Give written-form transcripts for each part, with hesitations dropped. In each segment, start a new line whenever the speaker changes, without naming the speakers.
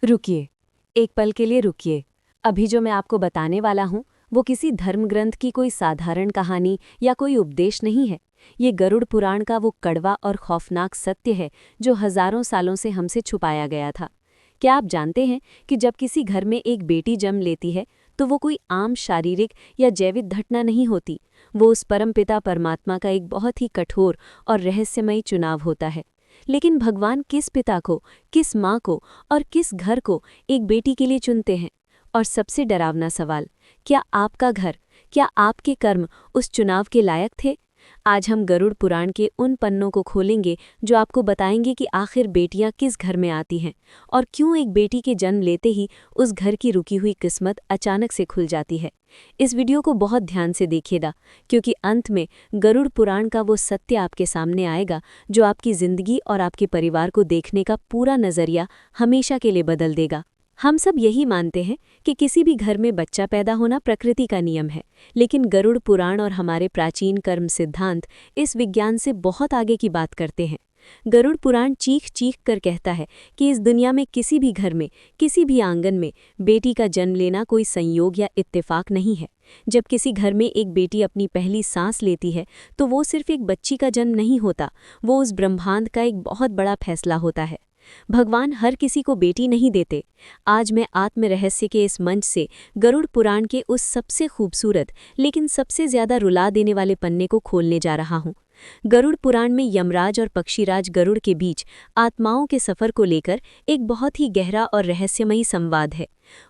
रुकिए, एक पल के लिए रुकिए। अभी जो मैं आपको बताने वाला हूँ वो किसी धर्म ग्रंथ की कोई साधारण कहानी या कोई उपदेश नहीं है। ये गरुड़ पुराण का वो कड़वा और खौफनाक सत्य है जो हजारों सालों से हमसे छुपाया गया था। क्या आप जानते हैं कि जब किसी घर में एक बेटी जन्म लेती है तो वो कोई आम शारीरिक या जैविक घटना नहीं होती, वो उस परमपिता परमात्मा का एक बहुत ही कठोर और रहस्यमयी चुनाव होता है। लेकिन भगवान किस पिता को, किस माँ को और किस घर को एक बेटी के लिए चुनते हैं? और सबसे डरावना सवाल, क्या आपका घर, क्या आपके कर्म उस चुनाव के लायक थे? आज हम गरुड़ पुराण के उन पन्नों को खोलेंगे जो आपको बताएंगे कि आखिर बेटियां किस घर में आती हैं और क्यों एक बेटी के जन्म लेते ही उस घर की रुकी हुई किस्मत अचानक से खुल जाती है। इस वीडियो को बहुत ध्यान से देखिएगा, क्योंकि अंत में गरुड़ पुराण का वो सत्य आपके सामने आएगा जो आपकी जिंदगी और आपके परिवार को देखने का पूरा नजरिया हमेशा के लिए बदल देगा। हम सब यही मानते हैं कि किसी भी घर में बच्चा पैदा होना प्रकृति का नियम है, लेकिन गरुड़ पुराण और हमारे प्राचीन कर्म सिद्धांत इस विज्ञान से बहुत आगे की बात करते हैं। गरुड़ पुराण चीख चीख कर कहता है कि इस दुनिया में किसी भी घर में, किसी भी आंगन में बेटी का जन्म लेना कोई संयोग या इत्तेफाक नहीं है। जब किसी घर में एक बेटी अपनी पहली सांस लेती है तो वो सिर्फ एक बच्ची का जन्म नहीं होता, वो उस ब्रह्मांड का एक बहुत बड़ा फैसला होता है। भगवान हर किसी को बेटी नहीं देते। आज मैं आत्म रहस्य के इस मंच से गरुड़ पुराण के उस सबसे खूबसूरत लेकिन सबसे ज्यादा रुला देने वाले पन्ने को खोलने जा रहा हूँ। गरुड़ पुराण में यमराज और पक्षीराज गरुड़ के बीच आत्माओं के सफर को लेकर एक बहुत ही गहरा और रहस्यमयी संवाद है।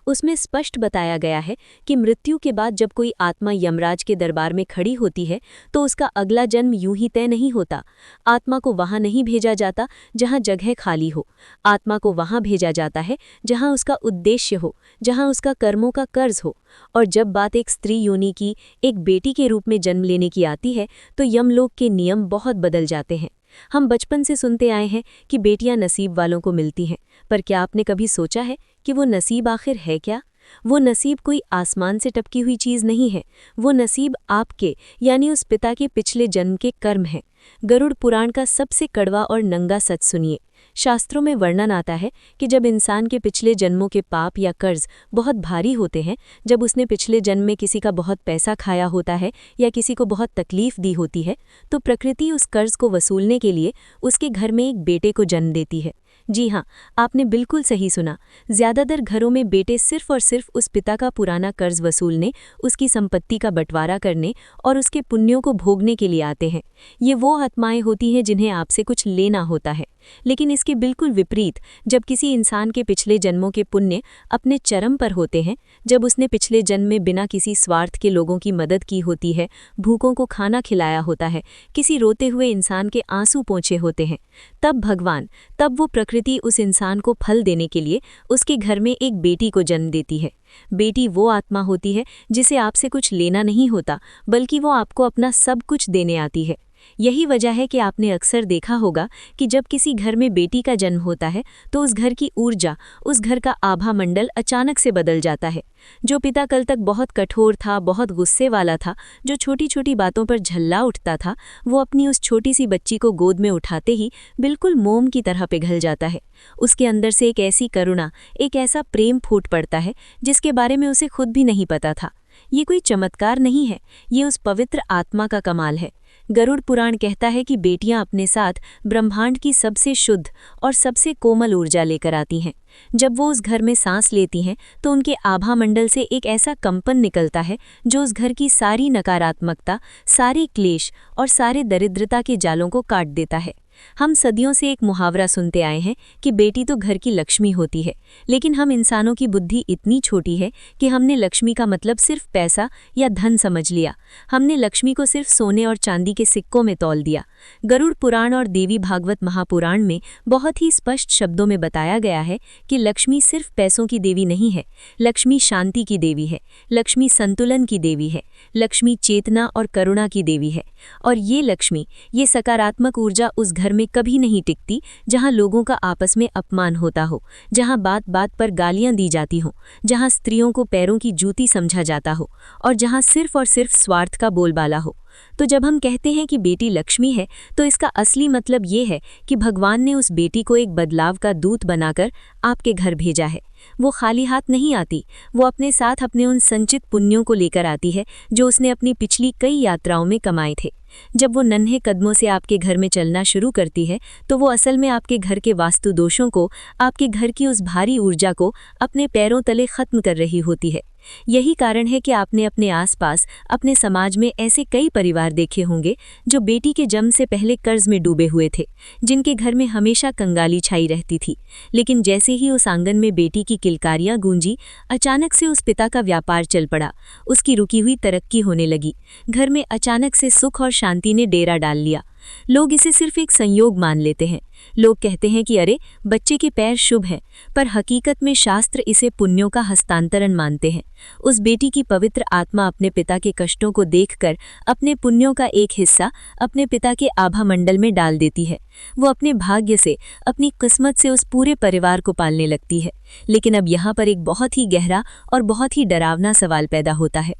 उसमें स्पष्ट बताया गया है कि मृत्यु के बाद जब कोई आत्मा यमराज के दरबार में खड़ी होती है तो उसका अगला जन्म यूं ही तय नहीं होता। आत्मा को वहां नहीं भेजा जाता जहां जगह खाली हो। आत्मा को वहां भेजा जाता है जहां उसका उद्देश्य हो, जहां उसका कर्मों का कर्ज हो। और जब बात एक स्त्री योनि की, एक बेटी के रूप में जन्म लेने की आती है तो यमलोक के नियम बहुत बदल जाते हैं। हम बचपन से सुनते आए हैं कि बेटियां नसीब वालों को मिलती हैं, पर क्या आपने कभी सोचा है कि वो नसीब आखिर है क्या? वो नसीब कोई आसमान से टपकी हुई चीज नहीं है, वो नसीब आपके यानी उस पिता के पिछले जन्म के कर्म हैं। गरुड़ पुराण का सबसे कड़वा और नंगा सच सुनिए। शास्त्रों में वर्णन आता है कि जब इंसान के पिछले जन्मों के पाप या कर्ज बहुत भारी होते हैं, जब उसने पिछले जन्म में किसी का बहुत पैसा खाया होता है या किसी को बहुत तकलीफ दी होती है, तो प्रकृति उस कर्ज को वसूलने के लिए उसके घर में एक बेटे को जन्म देती है। जी हाँ, आपने बिल्कुल सही सुना। ज्यादातर घरों में बेटे सिर्फ और सिर्फ उस पिता का पुराना कर्ज वसूलने, उसकी संपत्ति का बंटवारा करने और उसके पुण्यों को भोगने के लिए आते हैं। ये वो आत्माएं होती हैं जिन्हें आपसे कुछ लेना होता है। लेकिन इसके बिल्कुल विपरीत, जब किसी इंसान के पिछले जन्मों के पुण्य अपने चरम पर होते हैं, जब उसने पिछले जन्म में बिना किसी स्वार्थ के लोगों की मदद की होती है, भूखों को खाना खिलाया होता है, किसी रोते हुए इंसान के आंसू पोंछे होते हैं, तब वो प्रकृति उस इंसान को फल देने के लिए उसके घर में एक बेटी को जन्म देती है। बेटी वो आत्मा होती है जिसे आपसे कुछ लेना नहीं होता, बल्कि वो आपको अपना सब कुछ देने आती है। यही वजह है कि आपने अक्सर देखा होगा कि जब किसी घर में बेटी का जन्म होता है तो उस घर की ऊर्जा, उस घर का आभा मंडल अचानक से बदल जाता है। जो पिता कल तक बहुत कठोर था, बहुत गुस्से वाला था, जो छोटी छोटी बातों पर झल्ला उठता था, वो अपनी उस छोटी सी बच्ची को गोद में उठाते ही बिल्कुल मोम की तरह पिघल जाता है। उसके अंदर से एक ऐसी करुणा, एक ऐसा प्रेम फूट पड़ता है जिसके बारे में उसे खुद भी नहीं पता था। ये कोई चमत्कार नहीं है, ये उस पवित्र आत्मा का कमाल है। गरुड़ पुराण कहता है कि बेटियां अपने साथ ब्रह्मांड की सबसे शुद्ध और सबसे कोमल ऊर्जा लेकर आती हैं। जब वो उस घर में सांस लेती हैं तो उनके आभा मंडल से एक ऐसा कंपन निकलता है जो उस घर की सारी नकारात्मकता, सारे क्लेश और सारे दरिद्रता के जालों को काट देता है। हम सदियों से एक मुहावरा सुनते आए हैं कि बेटी तो घर की लक्ष्मी होती है, लेकिन हम इंसानों की बुद्धि इतनी छोटी है कि हमने लक्ष्मी का मतलब सिर्फ पैसा या धन समझ लिया। हमने लक्ष्मी को सिर्फ सोने और चांदी के सिक्कों में तौल दिया। गरुड़ पुराण और देवी भागवत महापुराण में बहुत ही स्पष्ट शब्दों में बताया गया है कि लक्ष्मी सिर्फ पैसों की देवी नहीं है, लक्ष्मी शांति की देवी है, लक्ष्मी संतुलन की देवी है, लक्ष्मी चेतना और करुणा की देवी है। और ये लक्ष्मी, ये सकारात्मक ऊर्जा उस घर में कभी नहीं टिकती जहां लोगों का आपस में अपमान होता हो, जहां बात बात पर गालियां दी जाती हों, जहां स्त्रियों को पैरों की जूती समझा जाता हो और जहां सिर्फ और सिर्फ स्वार्थ का बोलबाला हो। तो जब हम कहते हैं कि बेटी लक्ष्मी है, तो इसका असली मतलब ये है कि भगवान ने उस बेटी को एक बदलाव का दूत बनाकर आपके घर भेजा है। वो खाली हाथ नहीं आती, वो अपने साथ अपने उन संचित पुण्यों को लेकर आती है जो उसने अपनी पिछली कई यात्राओं में कमाए थे। जब वो नन्हे कदमों से आपके घर में चलना शुरू करती है, तो वो असल में आपके घर के वास्तु दोषों को, आपके घर की उस भारी ऊर्जा को अपने पैरों तले खत्म कर रही होती है। यही कारण है कि आपने अपने आसपास, अपने समाज में ऐसे कई परिवार देखे होंगे जो बेटी के जन्म से पहले कर्ज में डूबे हुए थे, जिनके घर में हमेशा कंगाली छाई रहती थी। लेकिन जैसे ही उस आंगन में बेटी की किलकारियां गूंजी, अचानक से उस पिता का व्यापार चल पड़ा, उसकी रुकी हुई तरक्की होने लगी। घर में अचानक से सुख और शांति ने डेरा डाल लिया। लोग इसे सिर्फ एक संयोग मान लेते हैं। लोग कहते हैं कि अरे, बच्चे के पैर शुभ हैं, पर हकीकत में शास्त्र इसे पुण्यों का हस्तांतरण मानते हैं। उस बेटी की पवित्र आत्मा अपने पिता के कष्टों को देखकर अपने पुण्यों का एक हिस्सा अपने पिता के आभा मंडल में डाल देती है। वो अपने भाग्य से, अपनी किस्मत से उस पूरे परिवार को पालने लगती है। लेकिन अब यहाँ पर एक बहुत ही गहरा और बहुत ही डरावना सवाल पैदा होता है।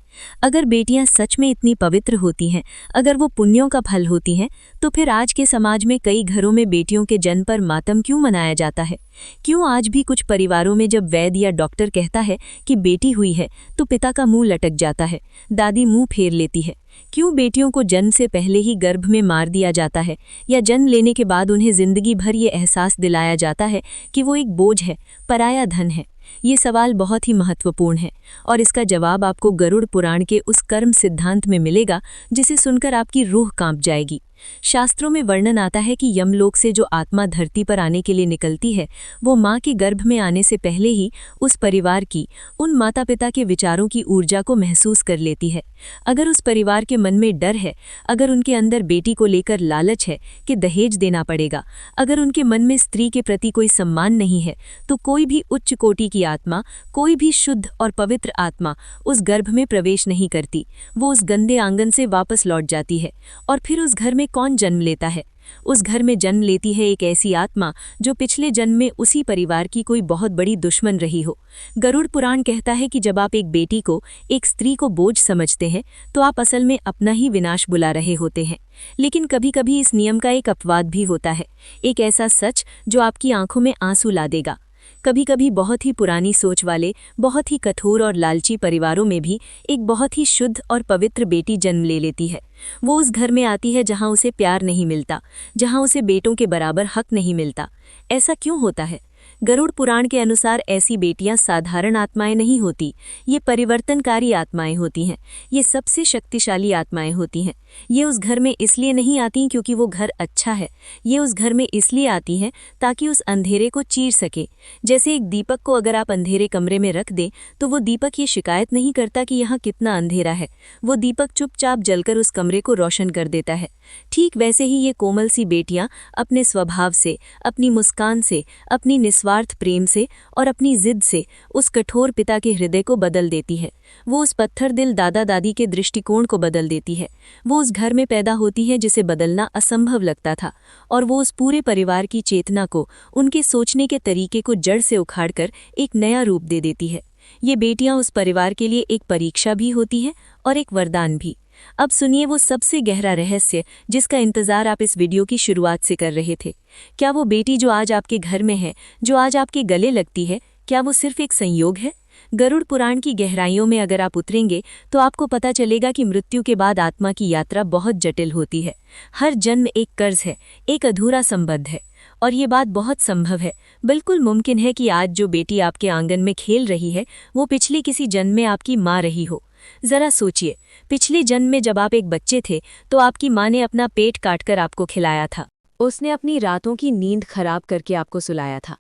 अगर बेटियां सच में इतनी पवित्र होती हैं, अगर वो पुण्यों का फल होती हैं, तो फिर आज के समाज में कई घरों में बेटियों के जन्म पर मातम क्यों मनाया जाता है? क्यों आज भी कुछ परिवारों में जब वैद्य या डॉक्टर कहता है कि बेटी हुई है, तो पिता का मुंह लटक जाता है, दादी मुंह फेर लेती है? क्यों बेटियों को जन्म से पहले ही गर्भ में मार दिया जाता है, या जन्म लेने के बाद उन्हें जिंदगी भर ये एहसास दिलाया जाता है कि वो एक बोझ है, पराया धन है? ये सवाल बहुत ही महत्वपूर्ण है, और इसका जवाब आपको गरुड़ पुराण के उस कर्म सिद्धांत में मिलेगा जिसे सुनकर आपकी रूह कांप जाएगी। शास्त्रों में वर्णन आता है कि यमलोक से जो आत्मा धरती पर आने के लिए निकलती है, वो माँ के गर्भ में आने से पहले ही उस परिवार की, उन माता पिता के विचारों की ऊर्जा को महसूस कर लेती है। अगर उस परिवार के मन में डर है, अगर उनके अंदर बेटी को लेकर लालच है कि दहेज देना पड़ेगा, अगर उनके मन में स्त्री के प्रति कोई सम्मान नहीं है, तो कोई भी उच्च कोटि की आत्मा, कोई भी शुद्ध और पवित्र आत्मा उस गर्भ में प्रवेश नहीं करती। वो उस गंदे आंगन से वापस लौट जाती है। और फिर उस घर में कौन जन्म लेता है? उस घर में जन्म लेती है एक ऐसी आत्मा जो पिछले जन्म में उसी परिवार की कोई बहुत बड़ी दुश्मन रही हो। गरुड़ पुराण कहता है कि जब आप एक बेटी को, एक स्त्री को बोझ समझते हैं, तो आप असल में अपना ही विनाश बुला रहे होते हैं। लेकिन कभी कभी इस नियम का एक अपवाद भी होता है, एक ऐसा सच जो आपकी आंखों में आंसू ला देगा। कभी कभी बहुत ही पुरानी सोच वाले, बहुत ही कठोर और लालची परिवारों में भी एक बहुत ही शुद्ध और पवित्र बेटी जन्म ले लेती है। वो उस घर में आती है जहां उसे प्यार नहीं मिलता, जहां उसे बेटों के बराबर हक नहीं मिलता। ऐसा क्यों होता है? गरुड़ पुराण के अनुसार ऐसी बेटियां साधारण आत्माएं नहीं होती, ये परिवर्तनकारी आत्माएं होती हैं। ये सबसे शक्तिशाली आत्माएं होती हैं। ये उस घर में इसलिए नहीं आती क्योंकि वो घर अच्छा है, ये उस घर में इसलिए आती हैं ताकि उस अंधेरे को चीर सके। जैसे एक दीपक को अगर आप अंधेरे कमरे में रख दें, तो वो दीपक ये शिकायत नहीं करता कि यहाँ कितना अंधेरा है, वो दीपक चुपचाप जलकर उस कमरे को रोशन कर देता है। ठीक वैसे ही ये कोमल सी बेटियां अपने स्वभाव से, अपनी मुस्कान से, अपनी निस्वार्थ प्रेम से और अपनी जिद से उस कठोर पिता के हृदय को बदल देती है। वो उस पत्थर दिल दादा दादी के दृष्टिकोण को बदल देती है। वो उस घर में पैदा होती है जिसे बदलना असंभव लगता था, और वो उस पूरे परिवार की चेतना को, उनके सोचने के तरीके को जड़ से उखाड़कर एक नया रूप दे देती है। ये बेटियां उस परिवार के लिए एक परीक्षा भी होती हैं और एक वरदान भी। अब सुनिए वो सबसे गहरा रहस्य जिसका इंतजार आप इस वीडियो की शुरुआत से कर रहे थे। क्या वो बेटी जो आज आपके घर में है, जो आज आपके गले लगती है, क्या वो सिर्फ एक संयोग है? गरुड़ पुराण की गहराइयों में अगर आप उतरेंगे तो आपको पता चलेगा कि मृत्यु के बाद आत्मा की यात्रा बहुत जटिल होती है। हर जन्म एक कर्ज है, एक अधूरा संबंध है। और ये बात बहुत संभव है, बिल्कुल मुमकिन है कि आज जो बेटी आपके आंगन में खेल रही है, वो पिछले किसी जन्म में आपकी माँ रही हो। जरा सोचिए, पिछले जन्म में जब आप एक बच्चे थे तो आपकी माँ ने अपना पेट काटकर आपको खिलाया था। उसने अपनी रातों की नींद खराब करके आपको सुलाया था।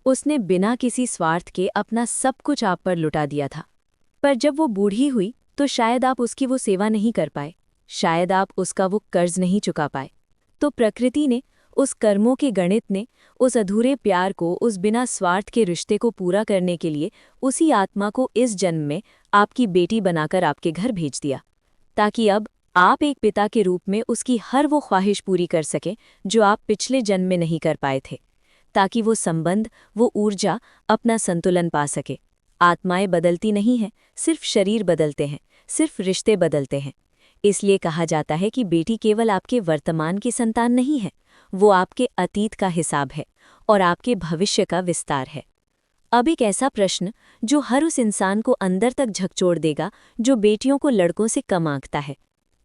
उसने बिना किसी स्वार्थ के अपना सब कुछ आप पर लुटा दिया था। पर जब वो बूढ़ी हुई तो शायद आप उसकी वो सेवा नहीं कर पाए, शायद आप उसका वो कर्ज नहीं चुका पाए। तो प्रकृति ने, उस कर्मों के गणित ने, उस अधूरे प्यार को, उस बिना स्वार्थ के रिश्ते को पूरा करने के लिए उसी आत्मा को इस जन्म में आपकी बेटी बनाकर आपके घर भेज दिया, ताकि अब आप एक पिता के रूप में उसकी हर वो ख्वाहिश पूरी कर सकें जो आप पिछले जन्म में नहीं कर पाए थे, ताकि वो संबंध, वो ऊर्जा अपना संतुलन पा सके। आत्माएं बदलती नहीं हैं, सिर्फ शरीर बदलते हैं, सिर्फ रिश्ते बदलते हैं। इसलिए कहा जाता है कि बेटी केवल आपके वर्तमान की संतान नहीं है, वो आपके अतीत का हिसाब है और आपके भविष्य का विस्तार है। अब एक ऐसा प्रश्न जो हर उस इंसान को अंदर तक झकझोर देगा जो बेटियों को लड़कों से कम आंकता है।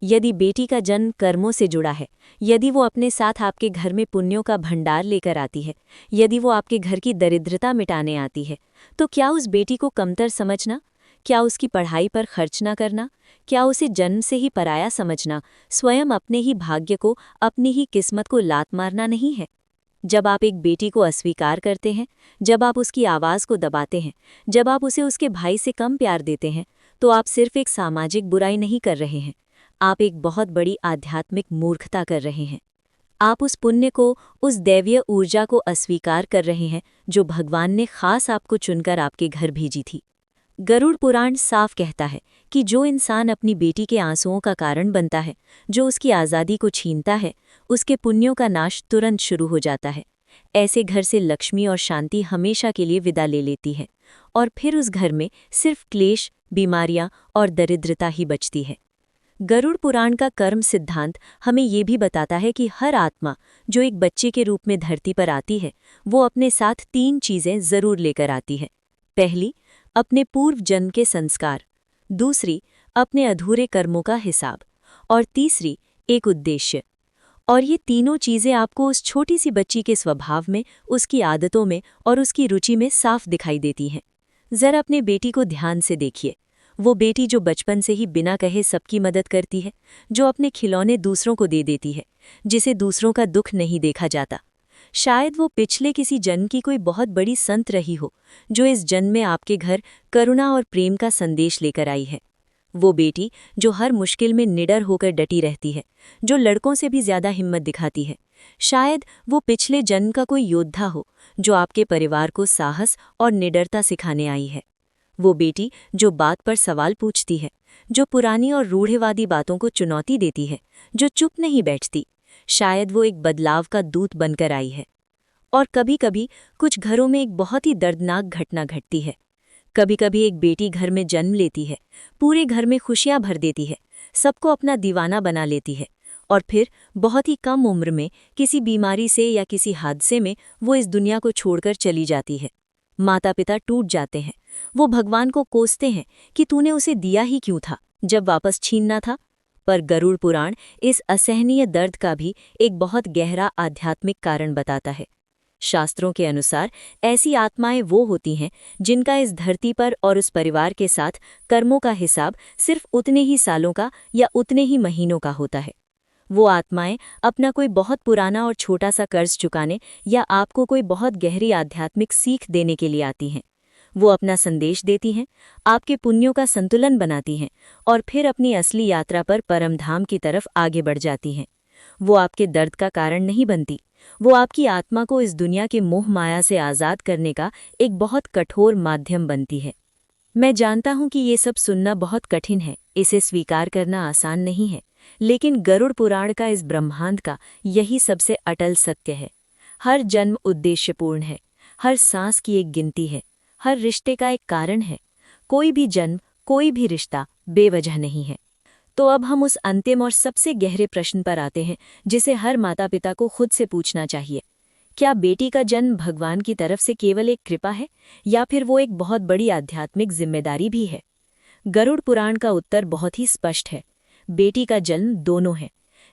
यदि बेटी का जन्म कर्मों से जुड़ा है, यदि वो अपने साथ आपके घर में पुण्यों का भंडार लेकर आती है, यदि वो आपके घर की दरिद्रता मिटाने आती है, तो क्या उस बेटी को कमतर समझना, क्या उसकी पढ़ाई पर खर्च न करना, क्या उसे जन्म से ही पराया समझना स्वयं अपने ही भाग्य को, अपनी ही किस्मत को लात मारना नहीं है? जब आप एक बेटी को अस्वीकार करते हैं, जब आप उसकी आवाज़ को दबाते हैं, जब आप उसे उसके भाई से कम प्यार देते हैं, तो आप सिर्फ एक सामाजिक बुराई नहीं कर रहे हैं, आप एक बहुत बड़ी आध्यात्मिक मूर्खता कर रहे हैं। आप उस पुण्य को, उस दैवीय ऊर्जा को अस्वीकार कर रहे हैं जो भगवान ने खास आपको चुनकर आपके घर भेजी थी। गरुड़ पुराण साफ कहता है कि जो इंसान अपनी बेटी के आंसुओं का कारण बनता है, जो उसकी आज़ादी को छीनता है, उसके पुण्यों का नाश तुरंत शुरू हो जाता है। ऐसे घर से लक्ष्मी और शांति हमेशा के लिए विदा ले लेती है और फिर उस घर में सिर्फ क्लेश, बीमारियां और दरिद्रता ही बचती है। गरुड़ पुराण का कर्म सिद्धांत हमें ये भी बताता है कि हर आत्मा जो एक बच्चे के रूप में धरती पर आती है, वो अपने साथ 3 चीज़ें ज़रूर लेकर आती है। पहली, अपने पूर्व जन्म के संस्कार, दूसरी, अपने अधूरे कर्मों का हिसाब, और तीसरी, एक उद्देश्य। और ये तीनों चीज़ें आपको उस छोटी सी बच्ची के स्वभाव में, उसकी आदतों में और उसकी रुचि में साफ दिखाई देती हैं। ज़रा अपने बेटी को ध्यान से देखिए। वो बेटी जो बचपन से ही बिना कहे सबकी मदद करती है, जो अपने खिलौने दूसरों को दे देती है, जिसे दूसरों का दुख नहीं देखा जाता। शायद वो पिछले किसी जन्म की कोई बहुत बड़ी संत रही हो, जो इस जन्म में आपके घर करुणा और प्रेम का संदेश लेकर आई है। वो बेटी जो हर मुश्किल में निडर होकर डटी रहती है, जो लड़कों से भी ज्यादा हिम्मत दिखाती है। शायद वो पिछले जन्म का कोई योद्धा हो, जो आपके परिवार को साहस और निडरता सिखाने आई है। वो बेटी जो बात पर सवाल पूछती है, जो पुरानी और रूढ़िवादी बातों को चुनौती देती है, जो चुप नहीं बैठती। शायद वो एक बदलाव का दूत बनकर आई है। और कभी-कभी कुछ घरों में एक बहुत ही दर्दनाक घटना घटती है। कभी-कभी एक बेटी घर में जन्म लेती है, पूरे घर में खुशियां भर देती है, सबको अपना दीवाना बना लेती है, और फिर बहुत ही कम उम्र में किसी बीमारी से या किसी हादसे में वो इस दुनिया को छोड़कर चली जाती है। माता पिता टूट जाते हैं, वो भगवान को कोसते हैं कि तूने उसे दिया ही क्यों था जब वापस छीनना था। पर गरुड़ पुराण इस असहनीय दर्द का भी एक बहुत गहरा आध्यात्मिक कारण बताता है। शास्त्रों के अनुसार ऐसी आत्माएं वो होती हैं जिनका इस धरती पर और उस परिवार के साथ कर्मों का हिसाब सिर्फ उतने ही सालों का या उतने ही महीनों का होता है। वो आत्माएं अपना कोई बहुत पुराना और छोटा सा कर्ज चुकाने या आपको कोई बहुत गहरी आध्यात्मिक सीख देने के लिए आती हैं। वो अपना संदेश देती हैं, आपके पुण्यों का संतुलन बनाती हैं और फिर अपनी असली यात्रा पर परमधाम की तरफ आगे बढ़ जाती हैं। वो आपके दर्द का कारण नहीं बनती, वो आपकी आत्मा को इस दुनिया के मोह माया से आज़ाद करने का एक बहुत कठोर माध्यम बनती है। मैं जानता हूं कि ये सब सुनना बहुत कठिन है, इसे स्वीकार करना आसान नहीं है, लेकिन गरुड़ पुराण का इस ब्रह्मांड का यही सबसे अटल सत्य है। हर जन्म उद्देश्यपूर्ण है, हर सांस की एक गिनती है, हर रिश्ते का एक कारण है। कोई भी जन्म, कोई भी रिश्ता बेवजह नहीं है। तो अब हम उस अंतिम और सबसे गहरे प्रश्न पर आते हैं जिसे हर माता पिता को खुद से पूछना चाहिए। क्या बेटी का जन्म भगवान की तरफ से केवल एक कृपा है या फिर वो एक बहुत बड़ी आध्यात्मिक जिम्मेदारी भी है? गरुड़ पुराण का उत्तर बहुत ही स्पष्ट है। बेटी का जन्म दोनों है।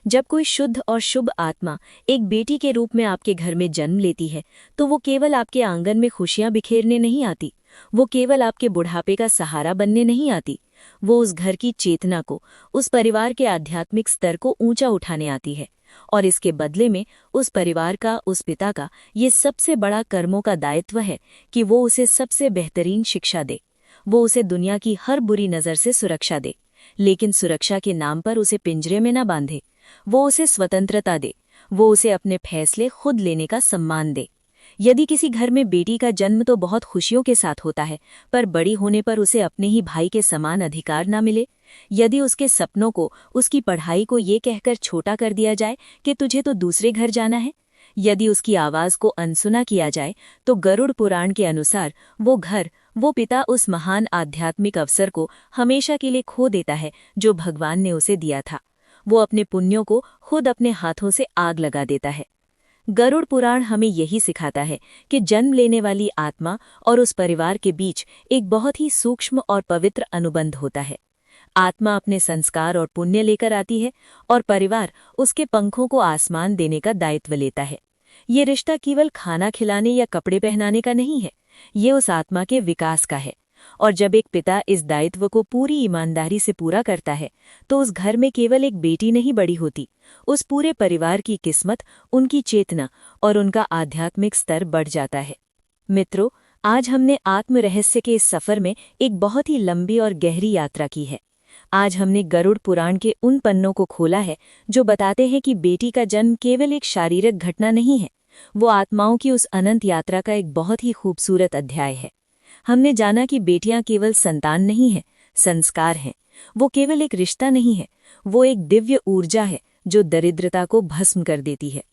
जब कोई शुद्ध और शुभ आत्मा एक बेटी के रूप में आपके घर में जन्म लेती है, तो वो केवल आपके आंगन में खुशियां बिखेरने नहीं आती, वो केवल आपके बुढ़ापे का सहारा बनने नहीं आती, वो उस घर की चेतना को, उस परिवार के आध्यात्मिक स्तर को ऊंचा उठाने आती है। और इसके बदले में उस परिवार का, उस पिता का ये सबसे बड़ा कर्मों का दायित्व है कि वो उसे सबसे बेहतरीन शिक्षा दे, वो उसे दुनिया की हर बुरी नज़र से सुरक्षा दे, लेकिन सुरक्षा के नाम पर उसे पिंजरे में न बांधे। वो उसे स्वतंत्रता दे, वो उसे अपने फैसले खुद लेने का सम्मान दे। यदि किसी घर में बेटी का जन्म तो बहुत खुशियों के साथ होता है, पर बड़ी होने पर उसे अपने ही भाई के समान अधिकार ना मिले, यदि उसके सपनों को, उसकी पढ़ाई को ये कहकर छोटा कर दिया जाए कि तुझे तो दूसरे घर जाना है,
यदि उसकी आवाज को अनसुना किया जाए तो गरुड़ पुराण के अनुसार वो घर, वो पिता उस महान आध्यात्मिक अवसर को हमेशा के लिए खो देता है जो भगवान ने उसे दिया था। वो अपने पुण्यों को खुद अपने हाथों से आग लगा देता है। गरुड़ पुराण हमें यही सिखाता है कि जन्म लेने वाली आत्मा और उस परिवार के बीच एक बहुत ही सूक्ष्म और पवित्र अनुबंध होता है। आत्मा अपने संस्कार और पुण्य लेकर आती है और परिवार उसके पंखों को आसमान देने का दायित्व लेता है। ये रिश्ता केवल खाना खिलाने या कपड़े पहनाने का नहीं है, ये उस आत्मा के विकास का है। और जब एक पिता इस दायित्व को पूरी ईमानदारी से पूरा करता है तो उस घर में केवल एक बेटी नहीं बड़ी होती, उस पूरे परिवार की किस्मत, उनकी चेतना और उनका आध्यात्मिक स्तर बढ़ जाता है। मित्रों, आज हमने आत्म रहस्य के इस सफर में एक बहुत ही लंबी और गहरी यात्रा की है। आज हमने गरुड़ पुराण के उन पन्नों को खोला है जो बताते हैं कि बेटी का जन्म केवल एक शारीरिक घटना नहीं है, वो आत्माओं की उस अनंत यात्रा का एक बहुत ही खूबसूरत अध्याय है। हमने जाना कि बेटियां केवल संतान नहीं हैं, संस्कार हैं। वो केवल एक रिश्ता नहीं है, वो एक दिव्य ऊर्जा है जो दरिद्रता को भस्म कर देती है।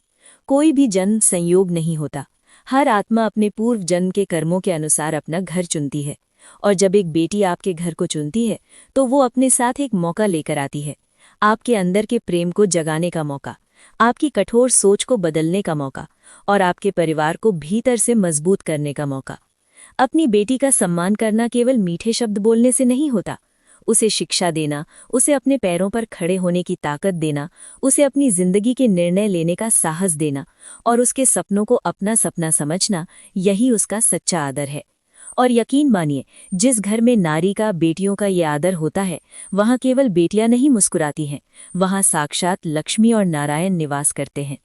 कोई भी जन्म संयोग नहीं होता, हर आत्मा अपने पूर्व जन्म के कर्मों के अनुसार अपना घर चुनती है। और जब एक बेटी आपके घर को चुनती है तो वो अपने साथ एक मौका लेकर आती है, आपके अंदर के प्रेम को जगाने का मौका, आपकी कठोर सोच को बदलने का मौका और आपके परिवार को भीतर से मजबूत करने का मौका। अपनी बेटी का सम्मान करना केवल मीठे शब्द बोलने से नहीं होता, उसे शिक्षा देना, उसे अपने पैरों पर खड़े होने की ताकत देना, उसे अपनी जिंदगी के निर्णय लेने का साहस देना और उसके सपनों को अपना सपना समझना, यही उसका सच्चा आदर है। और यकीन मानिए, जिस घर में नारी का, बेटियों का ये आदर होता है, वहाँ केवल बेटियां नहीं मुस्कुराती हैं, वहाँ साक्षात लक्ष्मी और नारायण निवास करते हैं।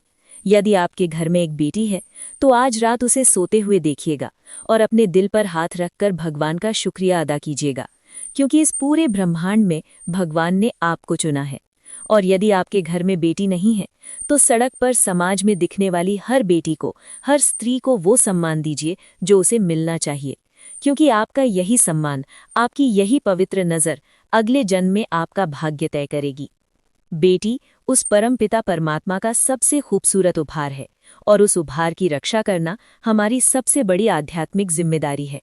यदि आपके घर में एक बेटी है तो आज रात उसे सोते हुए देखिएगा और अपने दिल पर हाथ रखकर भगवान का शुक्रिया अदा कीजिएगा, क्योंकि इस पूरे ब्रह्मांड में भगवान ने आपको चुना है। और यदि आपके घर में बेटी नहीं है तो सड़क पर, समाज में दिखने वाली हर बेटी को, हर स्त्री को वो सम्मान दीजिए जो उसे मिलना चाहिए, क्योंकि आपका यही सम्मान, आपकी यही पवित्र नज़र अगले जन्म में आपका भाग्य तय करेगी। बेटी उस परम पिता परमात्मा का सबसे खूबसूरत उपहार है और उस उपहार की रक्षा करना हमारी सबसे बड़ी आध्यात्मिक जिम्मेदारी है।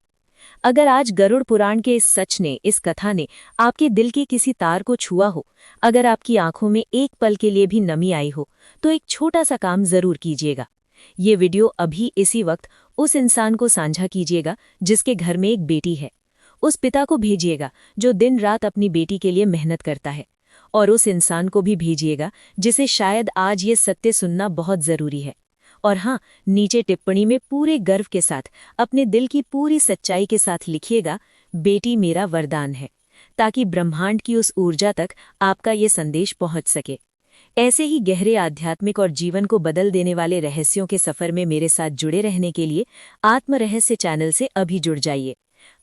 अगर आज गरुड़ पुराण के इस सच ने, इस कथा ने आपके दिल के किसी तार को छुआ हो, अगर आपकी आंखों में एक पल के लिए भी नमी आई हो, तो एक छोटा सा काम जरूर कीजिएगा। ये वीडियो अभी इसी वक्त उस इंसान को साझा कीजिएगा जिसके घर में एक बेटी है, उस पिता को भेजिएगा जो दिन रात अपनी बेटी के लिए मेहनत करता है, और उस इंसान को भी भेजिएगा जिसे शायद आज ये सत्य सुनना बहुत ज़रूरी है। और हाँ, नीचे टिप्पणी में पूरे गर्व के साथ, अपने दिल की पूरी सच्चाई के साथ लिखिएगा, बेटी मेरा वरदान है, ताकि ब्रह्मांड की उस ऊर्जा तक आपका ये संदेश पहुंच सके। ऐसे ही गहरे आध्यात्मिक और जीवन को बदल देने वाले रहस्यों के सफ़र में मेरे साथ जुड़े रहने के लिए आत्म रहस्य चैनल से अभी जुड़ जाइए।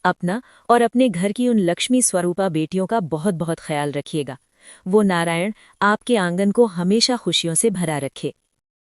अपना और अपने घर की उन लक्ष्मी स्वरूपा बेटियों का बहुत बहुत ख्याल रखिएगा। वो नारायण आपके आंगन को हमेशा खुशियों से भरा रखे।